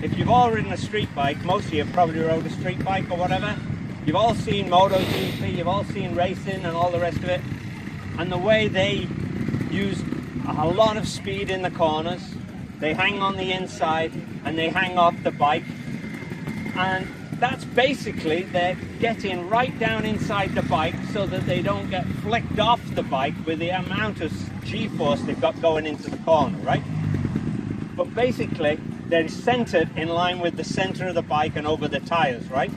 if you've all ridden a street bike, most of you have probably rode a street bike or whatever. You've all seen MotoGP, you've all seen racing and all the rest of it. And the way they use a lot of speed in the corners, they hang on the inside and they hang off the bike. And that's basically they're getting right down inside the bike so that they don't get flicked off the bike with the amount of G-force they've got going into the corner, right? But basically, they're centered in line with the center of the bike and over the tires, right?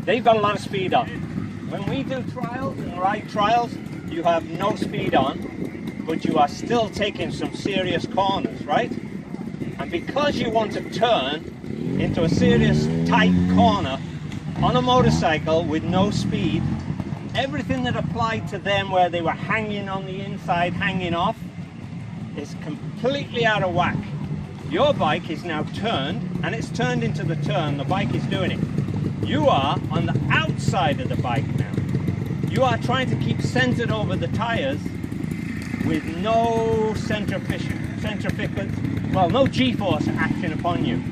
They've got a lot of speed on. When we do trials and ride trials, you have no speed on, but you are still taking some serious corners, right? And because you want to turn into a serious tight corner on a motorcycle with no speed, everything that applied to them where they were hanging on the inside, hanging off, is completely out of whack. Your bike is now turned, and it's turned into the turn, the bike is doing it. You are on the outside of the bike now. You are trying to keep centered over the tires with no no G-force acting upon you.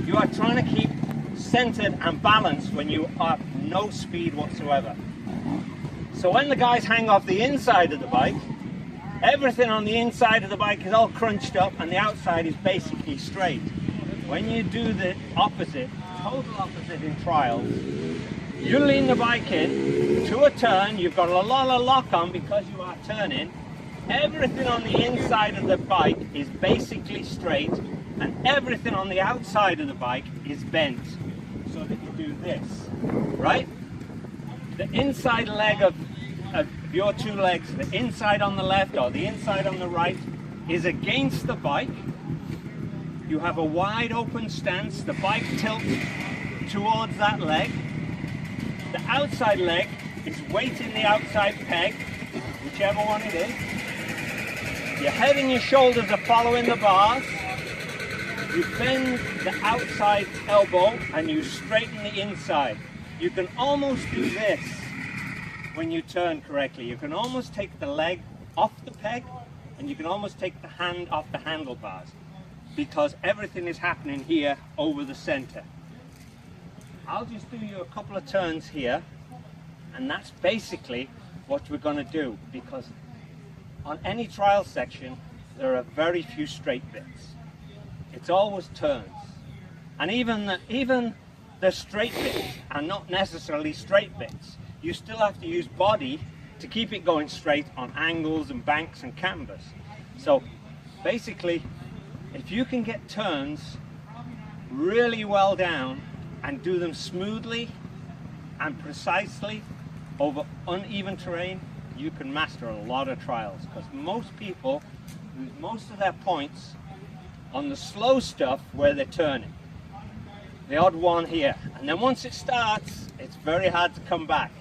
You are trying to keep centered and balanced when you have no speed whatsoever. So when the guys hang off the inside of the bike, everything on the inside of the bike is all crunched up and the outside is basically straight. When you do the opposite, total opposite in trials, you lean the bike in to a turn, you've got a lot of lock on because you are turning. Everything on the inside of the bike is basically straight and everything on the outside of the bike is bent so that you do this, right? The inside leg of your two legs, the inside on the left or the inside on the right, is against the bike. You have a wide open stance, the bike tilts towards that leg. The outside leg is weighting the outside peg, whichever one it is. Your head and your shoulders are following the bars. You bend the outside elbow and you straighten the inside. You can almost do this when you turn correctly. You can almost take the leg off the peg and you can almost take the hand off the handlebars because everything is happening here over the center. I'll just do you a couple of turns here and that's basically what we're going to do, because on any trial section there are very few straight bits. It's always turns, and even the straight bits are not necessarily straight bits. You still have to use body to keep it going straight on angles and banks and canvas. So basically, if you can get turns really well down and do them smoothly and precisely over uneven terrain, you can master a lot of trials, because most people lose most of their points on the slow stuff where they're turning. The odd one here, and then once it starts, it's very hard to come back,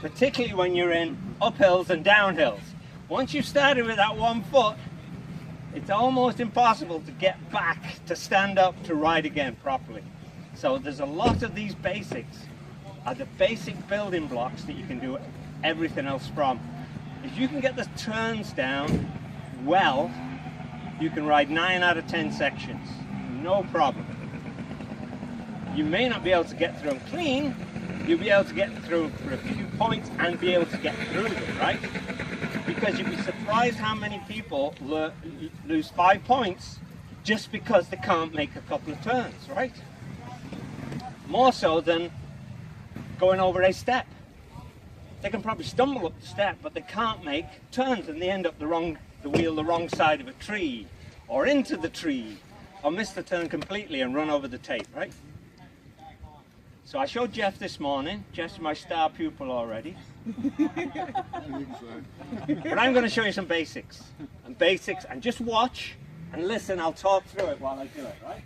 particularly when you're in uphills and downhills. Once you've started with that 1 foot, it's almost impossible to get back, to stand up, to ride again properly. So there's a lot of these basics are the basic building blocks that you can do everything else from. If you can get the turns down well, you can ride 9 out of 10 sections, no problem. You may not be able to get through them clean, you'll be able to get through for a few points and be able to get through them, right? Because you'd be surprised how many people lose 5 points just because they can't make a couple of turns, right? More so than going over a step. They can probably stumble up the step, but they can't make turns and they end up the wheel the wrong side of a tree or into the tree or miss the turn completely and run over the tape, right? So I showed Jeff this morning. Jeff's my star pupil already. But I'm going to show you some basics and just watch and listen. I'll talk through it while I do it, right?